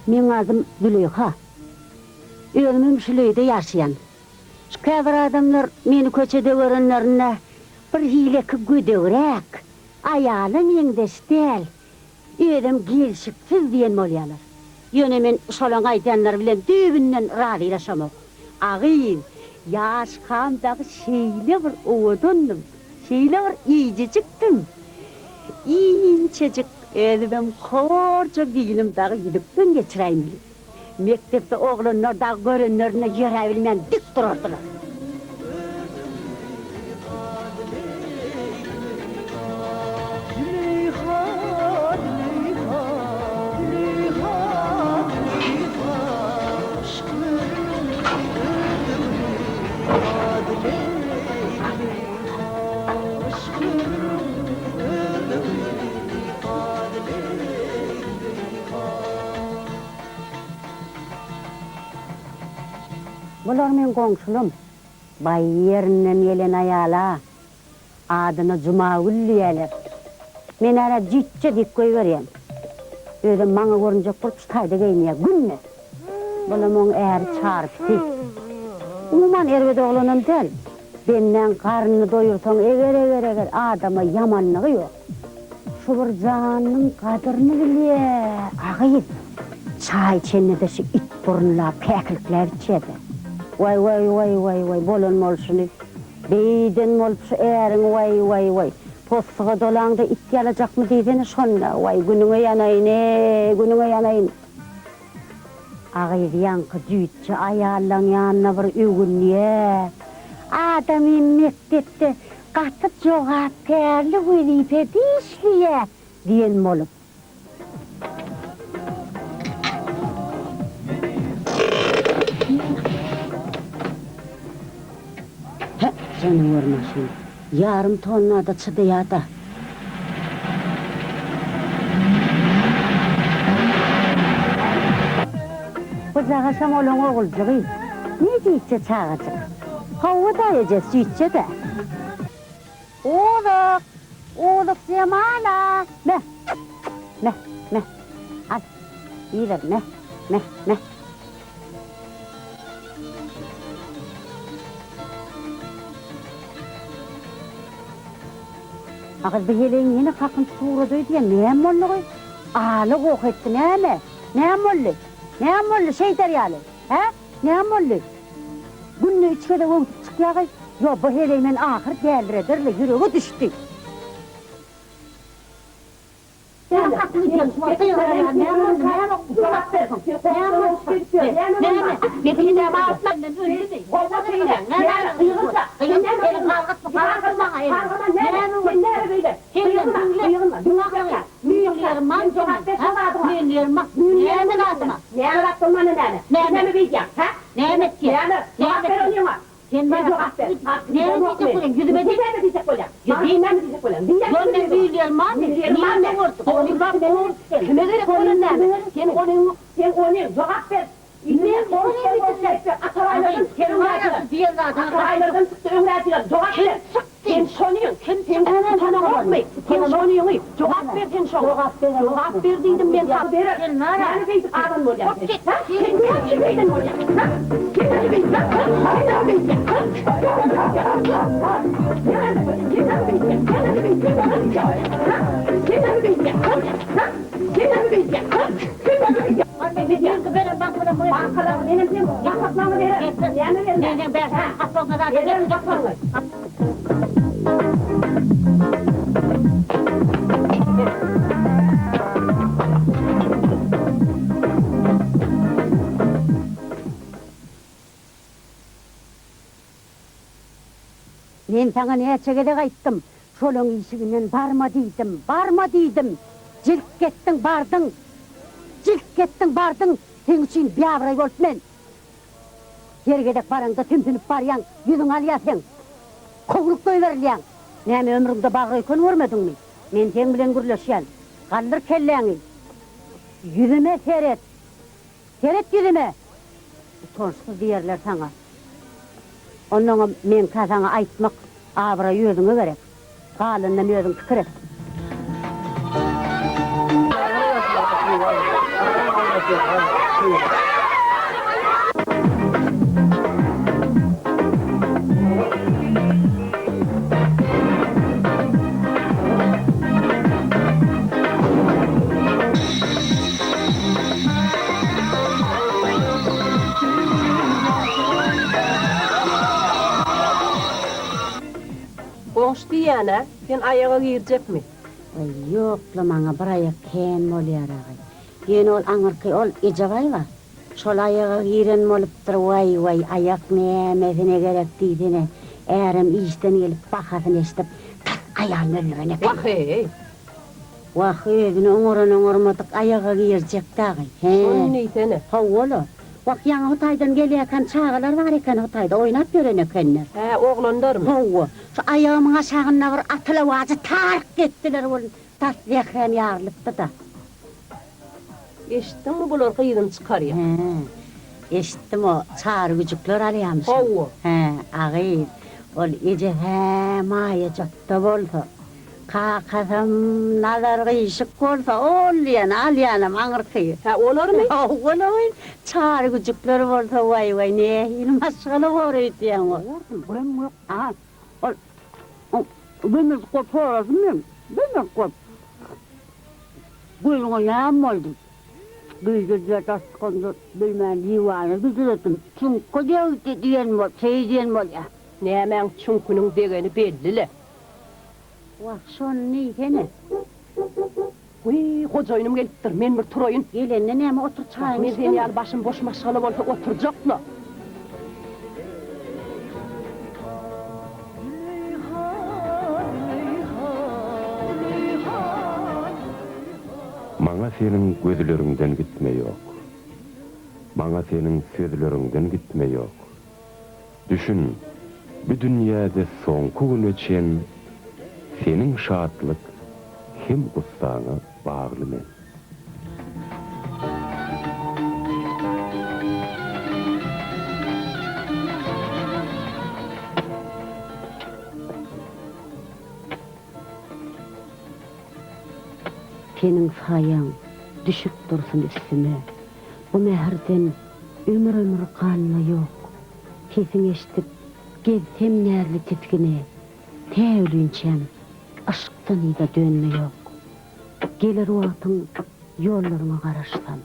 Men adım Züleyha. Özümün şüleyde yaşayan. Şu kadar adamlar meni köçede görenlerine bir hileki güdürek, ayalım yengdeştel, özüm gelişiksiz diyen molyalar. Yönemin şolan aydanlar bilen dübünden razı yaşamak. Ağayım, yaş kamdağı şeyle bir oğudundum, şeyle bir iyice çıktım. İncecik özümüm korca giyinim dağı gidipten geçireyim bilim. Mektepte oğlanlar da görenlerine görebilmen dik dururdular. Bular men komşulum. Bay yerinden gelen ayala. Adını Cumagül diyeler. Men ara cütçe dik koyuvereyim. Özüm bana görünce kurp tayda geymeye günne. Bunun eğer çarptı. Umuman ervede olanım değil. Benden karnını doyursan eger adama yamanlığı yok. Şu bir canın kadırını bile. Ağayım. Çay içenede şu it burnula peklikler içedi. Vay bolon molşunu. Beyden molşu eğerin vay. Postuğa dolağında it yalacak mı diydeni şonla. Vay gününe yanayın. Ağayır yankı cütçe ayarlan yanına bir ügünlüye. Adamın mektepte katıp cevap perli velipe dişliye diyen molup. Canım vurmasın. Yarım tonla da çıdıya da. Bıcağısam olan oğulcuğu. Ne diyece çağacak? Hava da yiyeceğiz sütçe de. Oğluk Cemala. Ne? Al, iyi ver, ne? Ağız bir heleğin yine kakın tuğradı diye ne mollu koy? Ağalık okettin he? Ne mollu şey deryalı? He? Ne mollu? Günlü içkede oğutup çıkıyor kız. Yo bu heleğimin ahır geldiredirle yüreği düştü. Ne sen bana ne diyecek koyun? Yüzüme diyecek koyun. Yüzüme diyecek koyun. Gönlüm büyülerim var mı? Niye vurdu? Onu bak vurdu. Kime göre koyun ne? Sen onu cevap ver. İbniye konuşuyor. Akaraylardan çıktı ömretiyor. Cevap ver. Sen sonuyorsun. Sen tanım olmayı. Sen sonuyorsun. Cevap ver sen son. Cevap ver dedim ben sana. Sen var ya. Yani beydik ağzın mı olacak? Sen beydik mi olacak? Sen beydik mi Ben sana ne çekede kayıttım? Şolun işiğinden barma deydim. Cilk kettin bardın. Sen için bir avray olup men. Yergedek baranda tümtünüp baryan, yüzün alyasen. Kovluk doyuverliyan. Nemi ömrümde bağırıyken görmedin mi? Men sen bilen gürleşen. Kaldır kelleğini. Yüzüme seyret. Seyret yüzüme. Sonsuz diyerler sana. Onun men sana aytmak, abra yüzünü verek. Kalınla yüzün tükürek. Boştu yana, sen ayağa girecek mi? Ay yok la bana bir ayak ken bolýar agay. Ýene ol aňyrky ol ejabay var. Şol ayağa giren bolupdyr vay ayak nämesine gerek diýdine. Ärim işden gelip bakasyn eşdip aýalyny öldürene. Wah özüne oňormadyk ayağa girjek dagy. Onu näýsene? Howala. Wak ýaňy Hutaýdan gelýärken çağalar bar eken Hutaýda oýnap gören ekenler. He, oglandarmy? Howa. Şu ayağımın aşağına bir atılavazı tarık getdiler ol. Tas ýakrem ýarylypdy da. Eşitdinmi bular gyýdym çykarýar? He. Eşitdim o çağır güjükler alýarmyş. Howa. He, agyr. Ol ije maýa jatda bolsa. Kakasam nazar gyşyk bolsa ol ýana alýanam aňyrky. Ha, olarmy? Olar. Çağır güjükler bolsa vay ne ilmaşgaly goraýtýan o. Ben yok. Aha. Ben korporazım ben korp. Buyurun ayağım oldu. Büyüdüler taskondu bilmem divanı düzülettim. Çünkü koca diyen bol, diyen bol ya. Nämen çünkünün degeni bellile. Vah şon ne? Uy, hocaýynım gelipdir, men bir turaýyn. Gelende näme otur çayın Men seni ýaly başym boş maşgaly bolsa oturjakla. Maňa senin gözleriňden gitme ýok. Maňa senin sözleriňden gitme ýok. Düşün, bu dünýäde soňky gün öçen senin şatlyk kim gustaňa bagly. Senin sayan düşüp dursun üstüme. Bu meherden ömür kanına yok. Sesin eşitip gezsem närli titkine. Täwlünçem aşktan ida dönme yok. Gelir wagtyň ýollaryma garaşsam.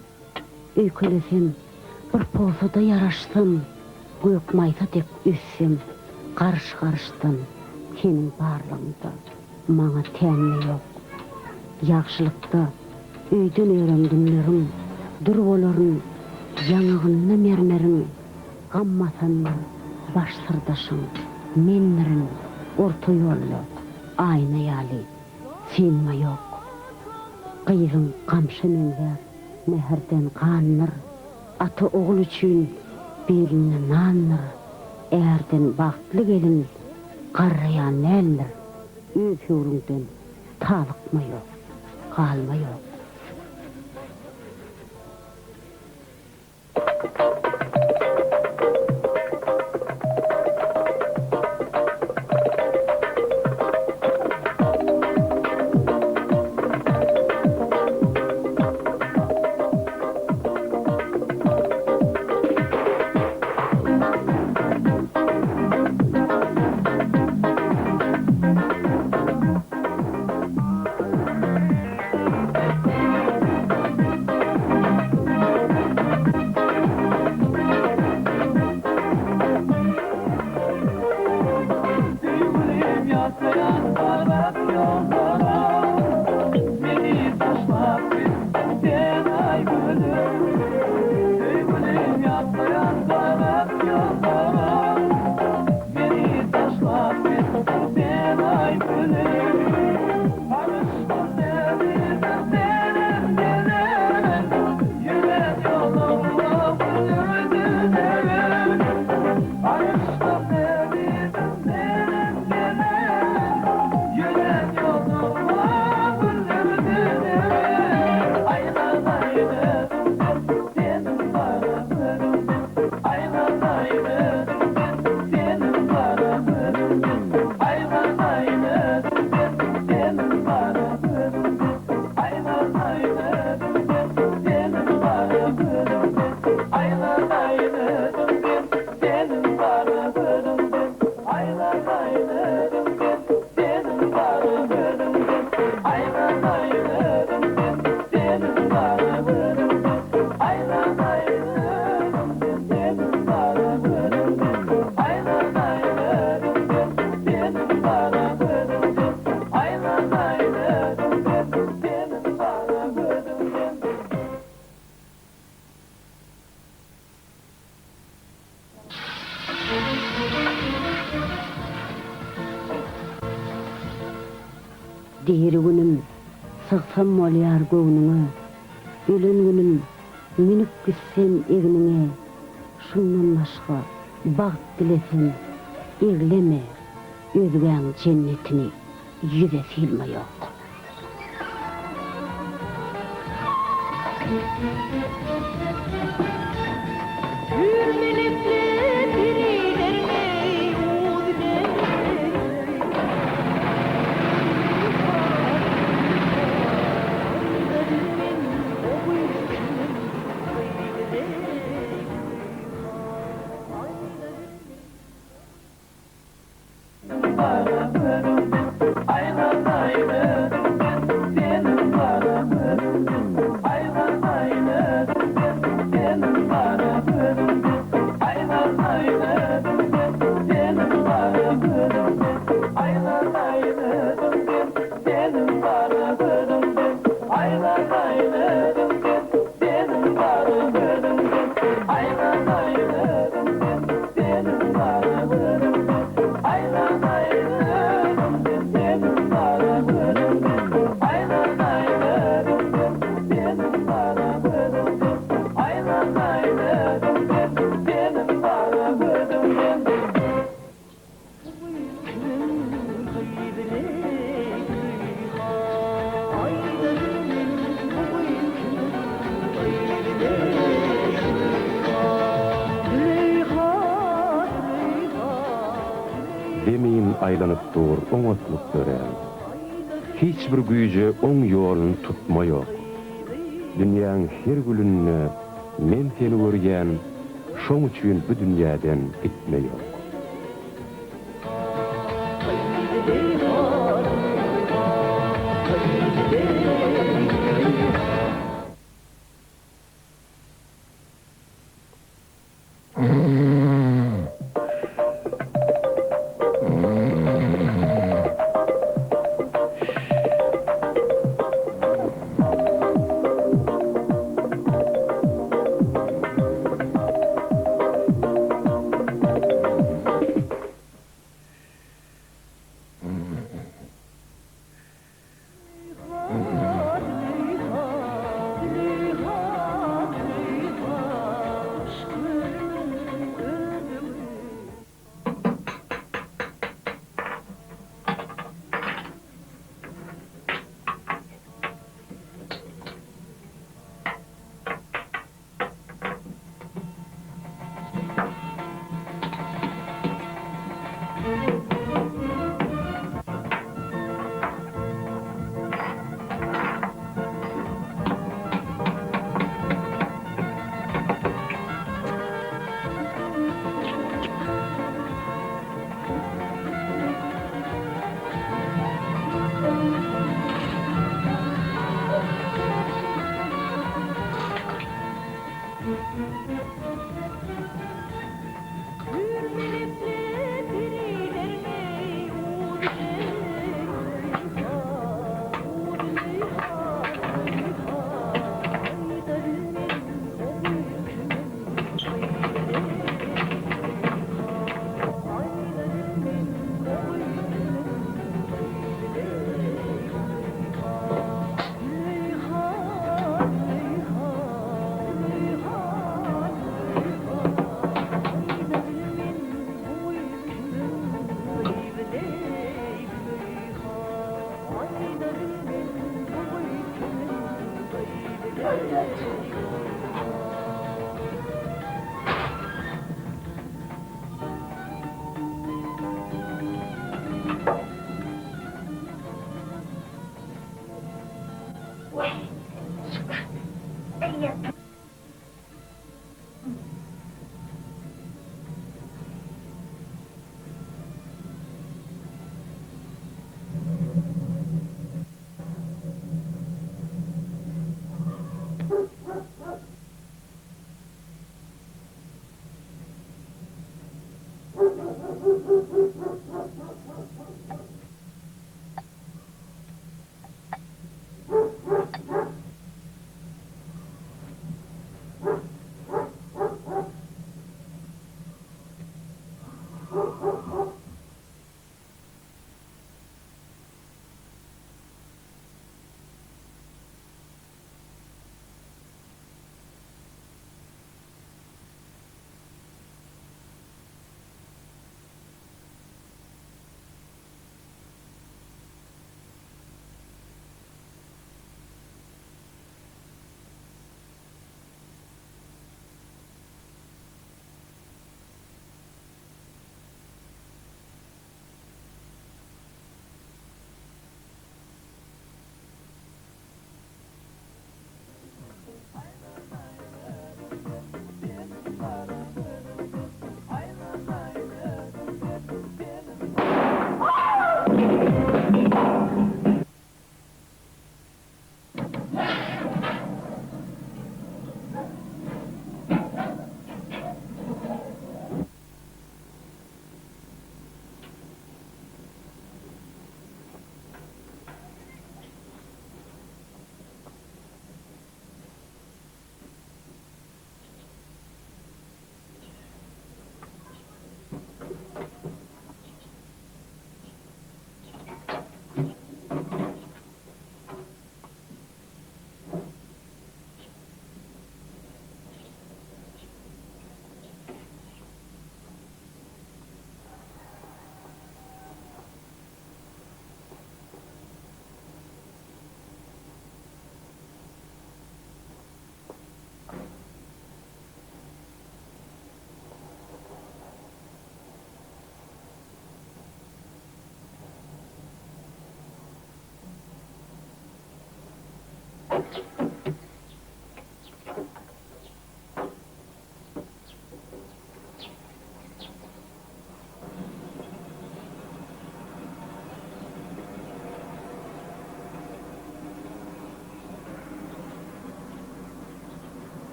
Öýkelesem bir posada yaraşsam. Gök maýsa tek üssem. Garş-garşdan senin barlygynda maňa tänme yok. Yaxşılykda öýden öýrendiňlerim, durwalaryň, ýangyny mermeriň, gammatan baş sırdaşyň, menlerin orta ýolly, aýna ýaly, senme ýok. Gyýgyň gamşynyňda meherden kannyr, ata oğul üçin beline nannyr, äärden bagtly gelin, garraýan elnir, öz ýurundan talykma ýok. Kalma yok. Diri günüm sıksam moliyar göwnüňe, ölen günüm minip gitsem egniňe, şundan başga baht dilesen, egleme özgäň cennetini yüze silme yok. Demeyin aýlanyp dur, oňatlyk gören. Hiç bir güýje oň ýoluny tutmaýok. Dünýäň her gülünne men seni görýän, şoň üçin bu dünýäden gitmeýok.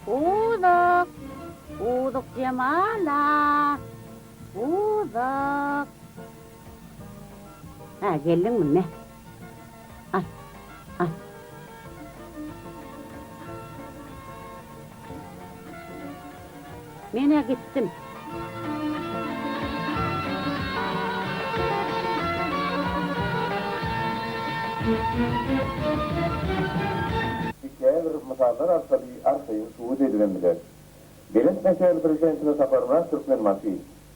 Uduk, uduk Cemala, uduk. Ha, geldin mi ne? Al, al. Mene gittim. Hikaye bir misallar arsayı suud edilendiler. Belent meşayel presidentine saparına Türkmen mafi.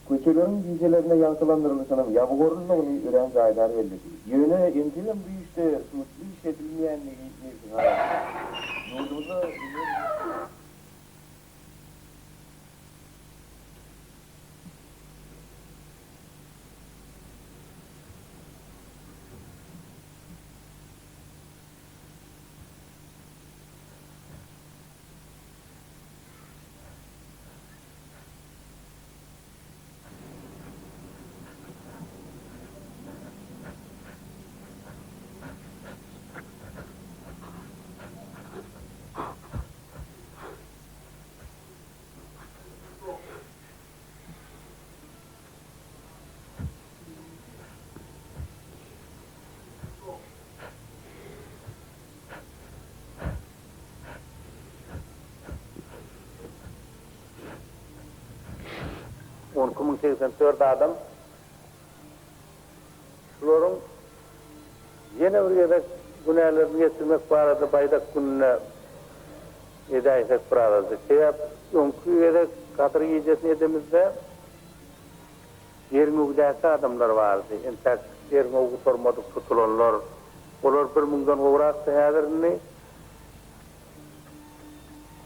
Köçelerin gizelerine yankılandırılışının yabıgorunluğunu üren gaydar elledi. Yöne entilen bu işte suudlu işletilmeyenliği neysin hayatı. Yurdumuza... On 1984 adam şuların yine bir yere günahlarını getirmek barada baydak gününe edayet barada. Şeyap onku yere kadar yiyecesini edemizde yerin uğdayası adamlar vardı. Entek yerin uğdu sormadık tutulanlar. Olar bir mundan uğrak sehadirini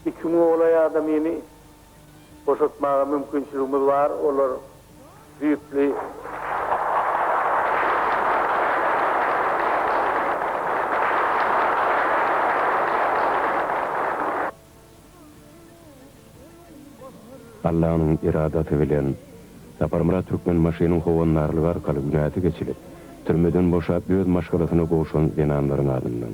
2 olay adam yeni boşaltmağa mümkünçülüğümüz var. Onlar büyüklü Allah'ın iradatı bilen Saparmara Türkmen maşinin hovanlarlığı arkalı günahı geçilip türmeden boşap öz maşgalasını koğuşan zenanların adından.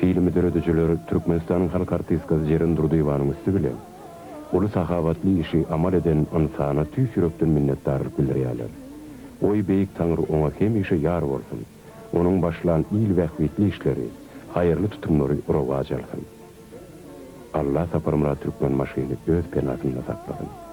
Fiil müdürüdücüleri Türkmenistan'ın halk artistkası Jeren Durdyýewanın üstü bilen ulu sahavatli işi amal eden insana tüy süröktün minnettarlık bildirýärler. Oy beyik Tanrı ona hem işi yar bolsun. Onun başlan iyil vehvetli işleri, hayırlı tutumları rovaca alsın. Allah Saparmara Türkmen maşini öz penasında saklasın.